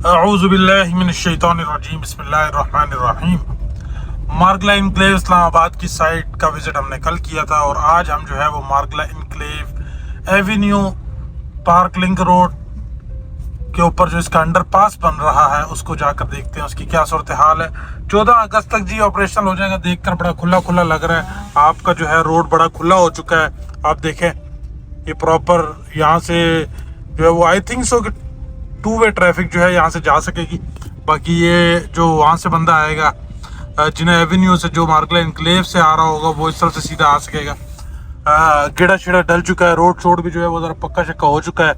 औज़ुबिल्लाहिमिनश्शैतानिर्रजीम बिस्मिल्लाहिर्रहमानिर्रहीम। मार्गला इनक्लेव इस्लामाबाद की साइट का विज़िट हमने कल किया था और आज हम जो है वो मार्गला enclave Avenue park link road के ऊपर जो इसका अंडरपास बन रहा है उसको जाकर देखते हैं उसकी क्या सूरत हाल है। 14 अगस्त तक जी ऑपरेशनल हो जाएगा। देखकर बड़ा खुला खुला लग रहा है। आपका जो है रोड बड़ा खुला हो चुका है। आप देखें ये प्रॉपर यहाँ से जो है वो आई थिंक सो कि 2 वे ट्रैफिक जो है यहाँ से जा सकेगी। बाकी ये जो वहाँ से बंदा आएगा जिन्हें एवेन्यू से जो मार्गला इनक्लेव से आ रहा होगा वो इस तरफ से सीधा आ सकेगा। गेड़ा शेड़ा डल चुका है। रोड शोड भी जो है वो ज़रा पक्का शक्का हो चुका है।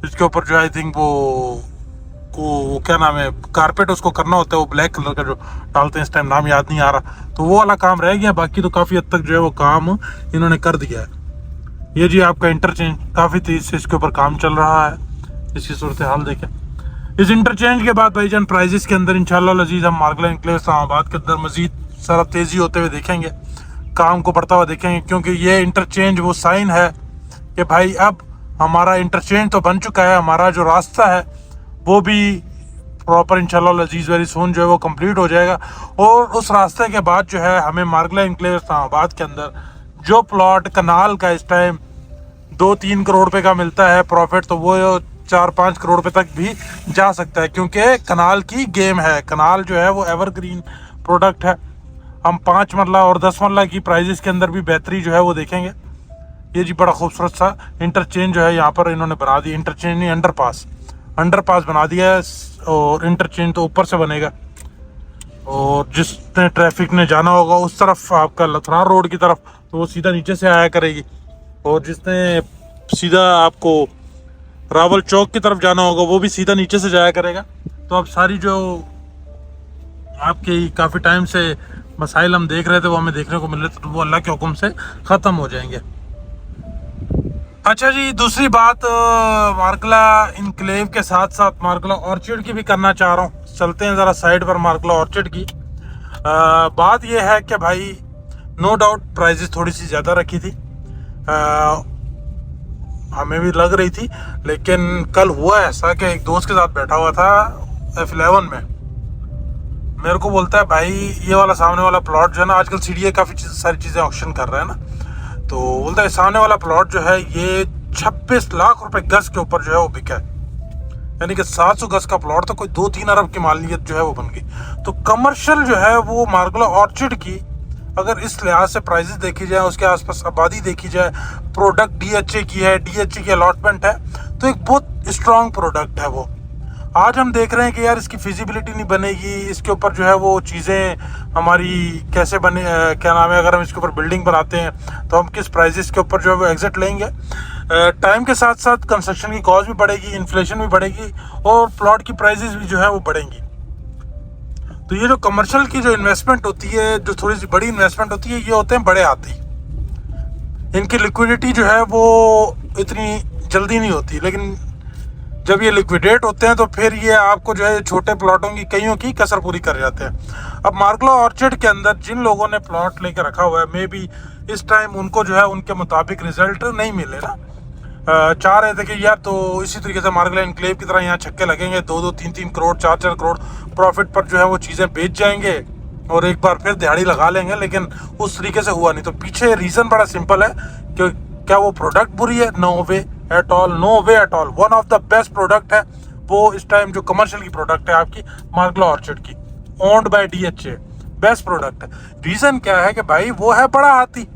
इसके ऊपर जो आई थिंक वो क्या नाम है कारपेट उसको करना होता है, वो ब्लैक कलर का जो डालते हैं, इस टाइम नाम याद नहीं आ रहा, तो वो वाला काम रह गया। बाकी तो काफ़ी हद तक जो है वो काम इन्होंने कर दिया है। ये जी आपका इंटरचेंज काफ़ी तेज़ से इसके ऊपर काम चल रहा है। इसकी सूरत हाल देखें। इस इंटरचेंज के बाद भाईजान प्राइजेस के अंदर इंशाल्लाह अजीज हम मार्गला इनक्लेव इस्लामाबाद के अंदर मजीद सारा तेज़ी होते हुए देखेंगे, काम को बढ़ता हुआ देखेंगे, क्योंकि ये इंटरचेंज वो साइन है कि भाई अब हमारा इंटरचेंज तो बन चुका है, हमारा जो रास्ता है वो भी प्रॉपर इंशाल्लाह अजीज वेरी सून जो है वो कंप्लीट हो जाएगा। और उस रास्ते के बाद जो है हमें मार्गला इनक्लेव इस्लामाबाद के अंदर जो प्लॉट कनाल का इस टाइम 2-3 करोड़ रुपए का मिलता है प्रॉफिट, तो वो 4-5 करोड़ रुपए तक भी जा सकता है, क्योंकि कनाल की गेम है। कनाल जो है वो एवरग्रीन प्रोडक्ट है। हम 5 मरला और 10 मरला की प्राइजेस के अंदर भी बेहतरी जो है वो देखेंगे। ये जी बड़ा खूबसूरत सा इंटरचेंज जो है यहाँ पर इन्होंने बना दिया। इंटरचेंज नहीं, अंडरपास बना दिया है और इंटरचेंज तो ऊपर से बनेगा। और जिसने ट्रैफिक ने जाना होगा उस तरफ आपका लथरार रोड की तरफ, तो वो सीधा नीचे से आया करेगी, और जिसने सीधा आपको रावल चौक की तरफ जाना होगा वो भी सीधा नीचे से जाया करेगा। तो अब सारी जो आपके काफ़ी टाइम से मसाइल हम देख रहे थे वो हमें देखने को मिल रहे थे, तो वो अल्लाह के हुक्म से ख़त्म हो जाएंगे। अच्छा जी, दूसरी बात मार्गला इनक्लेव के साथ साथ मार्गला ऑर्चिड की भी करना चाह रहा हूँ। चलते हैं ज़रा साइड पर मार्गला ऑर्चिड की। बात यह है कि भाई नो डाउट प्राइजेस थोड़ी सी ज़्यादा रखी थी, हमें भी लग रही थी, लेकिन कल हुआ ऐसा कि एक दोस्त के साथ बैठा हुआ था F11 में, मेरे को बोलता है भाई ये वाला सामने वाला प्लॉट जो है ना, आजकल CDA काफ़ी सारी चीज़ें ऑक्शन कर रहे हैं ना, तो बोलता है सामने वाला प्लॉट जो है ये 26 लाख रुपए गज के ऊपर जो है वो बिका है। यानी कि 700 गज का प्लॉट तो कोई 2-3 अरब की मालियत जो है वो बन गई। तो कमर्शियल जो है वो मार्गला ऑर्चिड की अगर इस लिहाज से प्राइजेस देखी जाए, उसके आसपास आबादी देखी जाए, प्रोडक्ट DHA की है, DHA की अलॉटमेंट है, तो एक बहुत स्ट्रॉन्ग प्रोडक्ट है वो। आज हम देख रहे हैं कि यार इसकी फिजिबिलिटी नहीं बनेगी, इसके ऊपर जो है वो चीज़ें हमारी कैसे बने, क्या नाम है, अगर हम इसके ऊपर बिल्डिंग बनाते हैं तो हम किस प्राइजेस के ऊपर जो है वो एग्जिट लेंगे। टाइम के साथ साथ कंस्ट्रक्शन की कॉस्ट भी बढ़ेगी, इन्फ्लेशन भी बढ़ेगी और प्लॉट की प्राइजेस भी जो है वो बढ़ेंगी। तो ये जो कमर्शियल की जो इन्वेस्टमेंट होती है, जो थोड़ी सी बड़ी इन्वेस्टमेंट होती है, ये होते हैं बड़े हाथी। इनकी लिक्विडिटी जो है वो इतनी जल्दी नहीं होती, लेकिन जब ये लिक्विडेट होते हैं तो फिर ये आपको जो है छोटे प्लॉटों की कईयों की कसर पूरी कर जाते हैं। अब मार्गला ऑर्चिड के अंदर जिन लोगों ने प्लॉट लेके रखा हुआ है, मे बी इस टाइम उनको जो है उनके मुताबिक रिजल्ट नहीं मिले ना, चाह रहे थे कि यार तो इसी तरीके से मार्गला इनक्लेव की तरह यहाँ छक्के लगेंगे, 2-2, 3-3 करोड़, 4-4 करोड़ प्रॉफिट पर जो है वो चीज़ें बेच जाएंगे और एक बार फिर दिहाड़ी लगा लेंगे, लेकिन उस तरीके से हुआ नहीं। तो पीछे रीज़न बड़ा सिंपल है कि क्या वो प्रोडक्ट बुरी है? No way at all, no way at all. One of the best product है वो इस टाइम जो कमर्शियल की प्रोडक्ट है आपकी मार्गला ऑर्चिड की, owned by DHA, best product है। रीज़न क्या है कि भाई वो है बड़ा हाथी।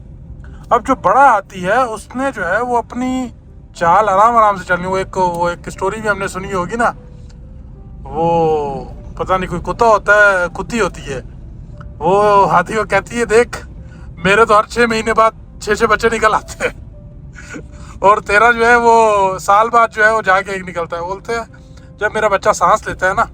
अब जो बड़ा हाथी है उसने जो है वो अपनी चाल आराम से चलनी। वो एक स्टोरी भी हमने सुनी होगी ना, वो पता नहीं कोई कुत्ता होता है, कुत्ती होती है, वो हाथी को कहती है देख मेरे तो हर 6 महीने बाद 6 बच्चे निकल आते हैं और तेरा जो है वो साल बाद जो है वो जाके एक निकलता है। बोलते हैं जब मेरा बच्चा सांस लेता है ना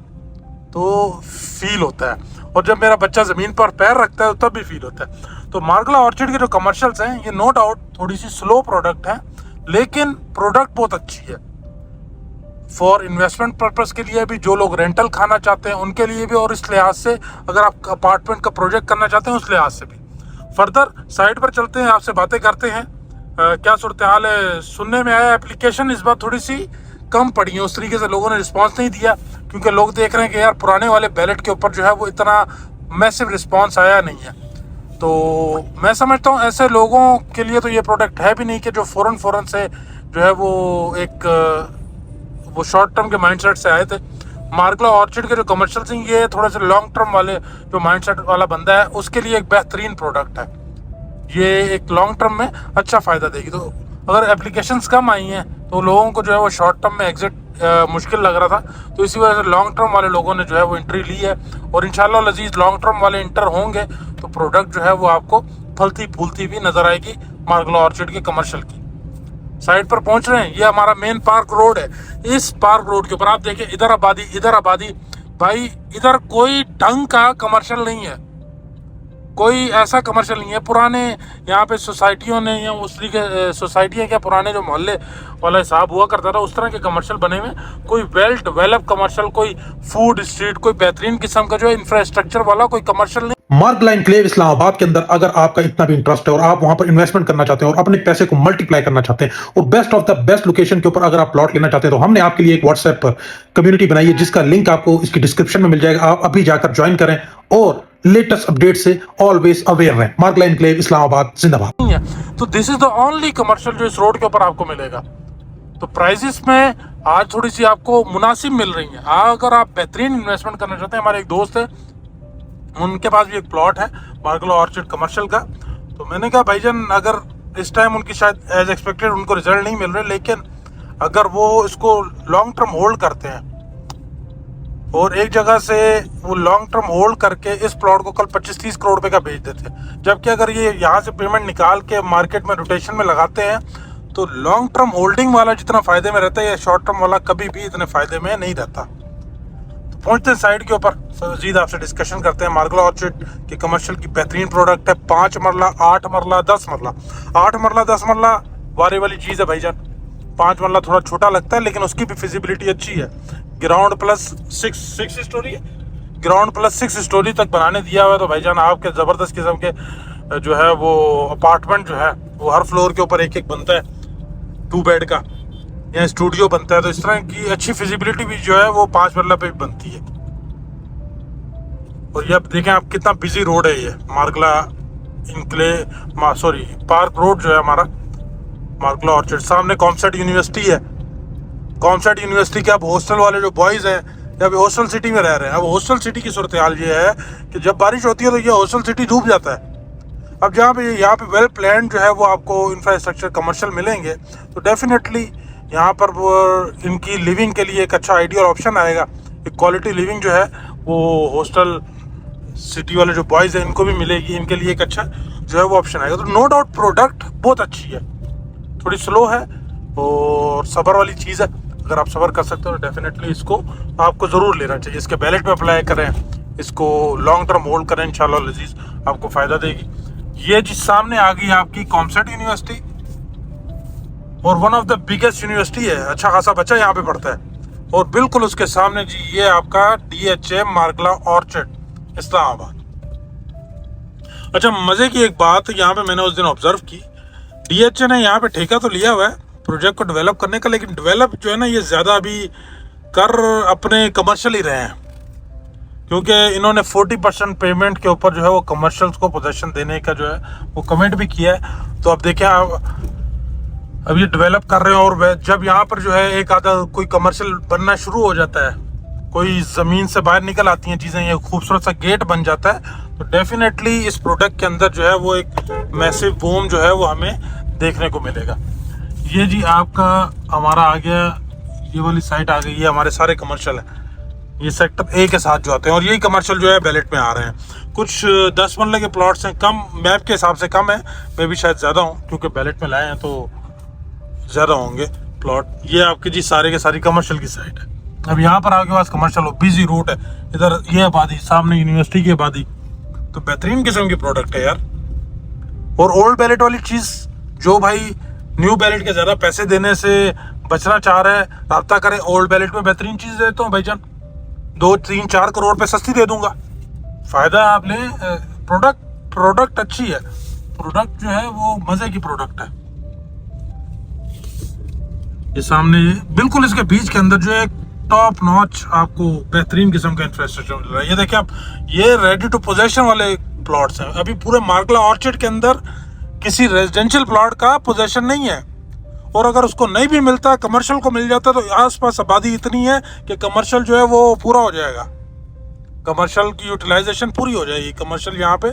तो फील होता है, और जब मेरा बच्चा ज़मीन पर पैर रखता है तब भी फील होता है। तो मार्गला ऑर्चिड के जो कमर्शियल्स हैं ये नो डाउट थोड़ी सी स्लो प्रोडक्ट है, लेकिन प्रोडक्ट बहुत अच्छी है फॉर इन्वेस्टमेंट पर्पस के लिए भी, जो लोग रेंटल खाना चाहते हैं उनके लिए भी, और इस लिहाज से अगर आप अपार्टमेंट का प्रोजेक्ट करना चाहते हैं उस लिहाज से भी। फर्दर साइड पर चलते हैं, आपसे बातें करते हैं। क्या सूरत हाल है? सुनने में आया एप्लीकेशन इस बार थोड़ी सी कम पड़ी है, उस तरीके से लोगों ने रिस्पांस नहीं दिया। क्योंकि लोग देख रहे हैं कि यार पुराने वाले बैलेट के ऊपर जो है वो इतना मैसिव रिस्पॉन्स आया नहीं है। तो मैं समझता हूँ ऐसे लोगों के लिए तो ये प्रोडक्ट है भी नहीं कि जो फ़ौरन से जो है वो एक वो शॉर्ट टर्म के माइंडसेट से आए थे। मार्गला ऑर्चिड के जो कमर्शियल्स हैं ये थोड़े से लॉन्ग टर्म वाले जो माइंडसेट वाला बंदा है उसके लिए एक बेहतरीन प्रोडक्ट है। ये एक लॉन्ग टर्म में अच्छा फ़ायदा देगी। तो अगर एप्लीकेशंस कम आई हैं तो लोगों को जो है वो शॉर्ट टर्म में एग्जिट मुश्किल लग रहा था, तो इसी वजह से लॉन्ग टर्म वाले लोगों ने जो है वो एंट्री ली है। और इंशाल्लाह लजीज लॉन्ग टर्म वाले इंटर होंगे तो प्रोडक्ट जो है वो आपको फलती फूलती भी नज़र आएगी। मार्गला ऑर्चिड के कमर्शियल की साइड पर पहुंच रहे हैं। ये हमारा मेन पार्क रोड है। इस पार्क रोड के ऊपर आप देखिए इधर आबादी भाई, इधर कोई ढंग का कमर्शियल नहीं है, कोई ऐसा कमर्शियल नहीं है। पुराने यहाँ पे सोसाइटियों ने या उस तरीके सोसाइटियाँ क्या पुराने जो मोहल्ले वाला हिसाब हुआ करता था उस तरह के कमर्शियल बने हुए, कोई वेल डेवलप कमर्शियल, कोई फूड स्ट्रीट, कोई बेहतरीन किस्म का जो है इंफ्रास्ट्रक्चर वाला कोई कमर्शियल नहीं। मार्गला एनक्लेव इस्लामाबाद के अंदर अगर आपका इतना भी इंटरेस्ट है और आप वहां पर इन्वेस्टमेंट करना चाहते हैं और अपने पैसे को मल्टीप्लाई करना चाहते हैं और best of the best location के ऊपर अगर आप प्लॉट लेना चाहते हैं तो हमने आपके लिए एक व्हाट्सएप पर कम्युनिटी बनाई है जिसका लिंक आपको इसकी डिस्क्रिप्शन में मिल जाएगा। आप अभी जाकर ज्वाइन करें और लेटेस्ट अपडेट से ऑलवेज अवेयर रहें। मार्गला एनक्लेव इस्लामाबाद जिंदाबाद। तो this is the only commercial जो इस रोड के ऊपर आपको मिलेगा। तो प्राइसेस में आज थोड़ी सी आपको मुनासिब मिल रही है। अगर आप बेहतरीन इन्वेस्टमेंट करना चाहते हैं, हमारे एक दोस्त है उनके पास भी एक प्लॉट है मार्गला ऑर्चिड कमर्शियल का, तो मैंने कहा भाईजान अगर इस टाइम उनकी शायद एज एक्सपेक्टेड उनको रिजल्ट नहीं मिल रहे, लेकिन अगर वो इसको लॉन्ग टर्म होल्ड करते हैं और एक जगह से वो लॉन्ग टर्म होल्ड करके इस प्लॉट को कल 25-30 करोड़ रुपए का बेच देते हैं, जबकि अगर ये यहाँ से पेमेंट निकाल के मार्केट में रोटेशन में लगाते हैं तो लॉन्ग टर्म होल्डिंग वाला जितना फ़ायदे में रहता है या शॉर्ट टर्म वाला कभी भी इतने फ़ायदे में नहीं रहता। तो पहुँचते हैं साइड के ऊपर, मजीद आपसे डिस्कशन करते हैं। मार्गला ऑर्चिड की कमर्शियल की बेहतरीन प्रोडक्ट है। 5 मरला, 8 मरला, 10 मरला। 8 मरला 10 मरला वारे वाली चीज़ है भाईजान। 5 मरला थोड़ा छोटा लगता है लेकिन उसकी भी फिजिबिलिटी अच्छी है। ग्राउंड प्लस 6 स्टोरी है, ग्राउंड प्लस 6 स्टोरी तक बनाने दिया हुआ है। तो भाईजान आपके ज़बरदस्त किस्म के जो है वो अपार्टमेंट जो है वो हर फ्लोर के ऊपर एक बनता है, 2 बेड का या स्टूडियो बनता है। तो इस तरह की अच्छी फिजिबिलिटी भी जो है वो 5 मरला पे भी बनती है। और ये अब देखें आप कितना बिजी रोड है ये मार्गला पार्क रोड जो है हमारा मार्गला ऑर्चिड। सामने कॉमसेट यूनिवर्सिटी है। कॉमसेट यूनिवर्सिटी के अब हॉस्टल वाले जो बॉयज़ हैं या हॉस्टल सिटी में रह रहे हैं, अब हॉस्टल सिटी की सूरत हाल ये है कि जब बारिश होती है तो ये हॉस्टल सिटी डूब जाता है। अब जहाँ पे यहाँ पे वेल प्लान जो है वो आपको इंफ्रास्ट्रक्चर कमर्शियल मिलेंगे तो डेफिनेटली यहाँ पर वो इनकी लिविंग के लिए एक अच्छा आइडियल ऑप्शन आएगा। एक क्वालिटी लिविंग जो है वो हॉस्टल सिटी वाले जो बॉयज़ हैं इनको भी मिलेगी, इनके लिए एक अच्छा जो है वो ऑप्शन आएगा। तो नो डाउट प्रोडक्ट बहुत अच्छी है, थोड़ी स्लो है और सब्र वाली चीज़ है। अगर आप सब्र कर सकते हो तो डेफिनेटली इसको आपको ज़रूर लेना चाहिए। इसके बैलेट में अप्लाई करें, इसको लॉन्ग टर्म होल्ड करें, इंशाल्लाह लजीज आपको फ़ायदा देगी। ये जी सामने आ गई आपकी कॉमसेट यूनिवर्सिटी और one of the biggest university है, अच्छा खासा बच्चा यहाँ पे पढ़ता है। और बिल्कुल उसके सामने जी ये आपका DHA मार्गला ऑर्चिड इस्लामाबाद। अच्छा मज़े की एक बात यहाँ पे मैंने उस दिन ऑब्जर्व की, DHA ने यहाँ पे ठेका तो लिया हुआ है प्रोजेक्ट को डेवलप करने का, लेकिन डेवलप जो है ना ये ज़्यादा अभी कर अपने कमर्शियल ही रहे हैं, क्योंकि इन्होंने 40% पेमेंट के ऊपर जो है वो कमर्शियल्स को पोजीशन देने का जो है वो कमेंट भी किया है। तो अब देखें अब ये डेवलप कर रहे हैं और जब यहाँ पर जो है एक आधा कोई कमर्शियल बनना शुरू हो जाता है, कोई ज़मीन से बाहर निकल आती हैं चीज़ें, ये खूबसूरत सा गेट बन जाता है, तो डेफिनेटली इस प्रोडक्ट के अंदर जो है वो एक मैसिव बूम जो है वो हमें देखने को मिलेगा। ये जी आपका हमारा आ गया, ये वाली साइट आ गई, ये हमारे सारे कमर्शियल हैं, ये सेक्टर A के साथ जो आते हैं और यही कमर्शियल जो है बैलेट में आ रहे हैं। कुछ 10 मरले के प्लॉट्स हैं, कम मैप के हिसाब से कम है, मैं भी शायद ज़्यादा हूँ क्योंकि बैलेट में लाए हैं तो ज़्यादा होंगे प्लॉट। ये आपकी जी सारे के सारी कमर्शियल की साइट है। अब यहाँ पर आपके पास कमर्शियल हो, बिजी रूट है, इधर ये आबादी, सामने यूनिवर्सिटी की आबादी, तो बेहतरीन किस्म की प्रोडक्ट है यार। और ओल्ड बैलेट वाली चीज़ जो भाई न्यू बैलेट के ज़्यादा पैसे देने से बचना चाह रहे हैं, रब्ता करें, ओल्ड बैलेट में बेहतरीन चीज़ देता हूँ भाईजान, 2-3-4 करोड़ पे सस्ती दे दूंगा, फ़ायदा आप लें। प्रोडक्ट अच्छी है, प्रोडक्ट जो है वो मज़े की प्रोडक्ट है। ये सामने बिल्कुल इसके बीच के अंदर जो है टॉप नॉच आपको बेहतरीन किस्म का इंफ्रास्ट्रक्चर मिल रहा है। ये देखिए आप, ये रेडी टू पोजेशन वाले प्लॉट्स हैं। अभी पूरे मार्गला ऑर्चिड के अंदर किसी रेजिडेंशियल प्लॉट का पोजेशन नहीं है, और अगर उसको नहीं भी मिलता, कमर्शियल को मिल जाता, तो आसपास आबादी इतनी है कि कमर्शियल जो है वो पूरा हो जाएगा, कमर्शियल की यूटिलाइजेशन पूरी हो जाएगी। कमर्शियल यहाँ पे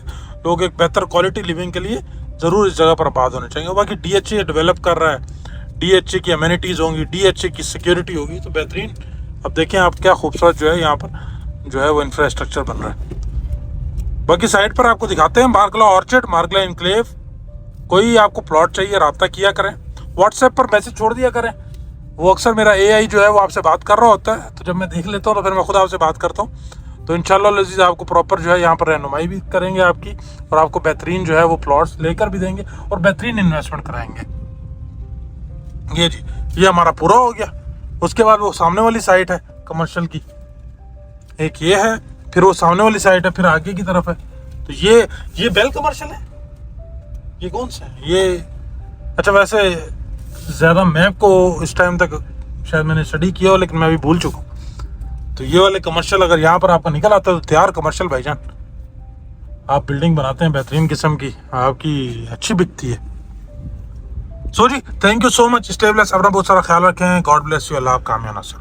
लोग एक बेहतर क्वालिटी लिविंग के लिए ज़रूर इस जगह पर आबाद होने चाहिए। बाकी DHA डेवलप कर रहा है, DHA की अमेनिटीज़ होंगी, DHA की सिक्योरिटी होगी, तो बेहतरीन। अब देखें आप क्या खूबसूरत जो है यहाँ पर जो है वो इंफ्रास्ट्रक्चर बन रहा है। बाकी साइड पर आपको दिखाते हैं मार्गला ऑर्चिड, मार्गला इनक्लेव। कोई आपको प्लॉट चाहिए रब्ता किया करें, व्हाट्सएप पर मैसेज छोड़ दिया करें। वो अक्सर मेरा AI जो है वो आपसे बात कर रहा होता है, तो जब मैं देख लेता हूँ तो फिर मैं खुद आपसे बात करता हूँ। तो इंशाल्लाह लजीज आपको प्रॉपर जो है यहाँ पर रहनुमाई भी करेंगे आपकी, और आपको बेहतरीन जो है वो प्लॉट्स लेकर भी देंगे और बेहतरीन इन्वेस्टमेंट कराएंगे। ये जी, ये हमारा पूरा हो गया। उसके बाद वो सामने वाली साइट है कमर्शियल की, एक ये है, फिर वो सामने वाली साइट है, फिर आगे की तरफ है। तो ये बेल कमर्शियल है। ये कौन सा है ये? अच्छा, वैसे ज़्यादा मैप को इस टाइम तक शायद मैंने स्टडी किया हो, लेकिन मैं भी भूल चुका हूँ। तो ये वाले कमर्शियल अगर यहाँ पर आपका निकल आता है तो तैयार कमर्शियल भाईजान, आप बिल्डिंग बनाते हैं बेहतरीन किस्म की, आपकी अच्छी बिकती है। So ji, thank you so much. Stay bless, अपना बहुत सारा ख्याल रखें। God bless you. अल्लाह आपका कामयाब नसर।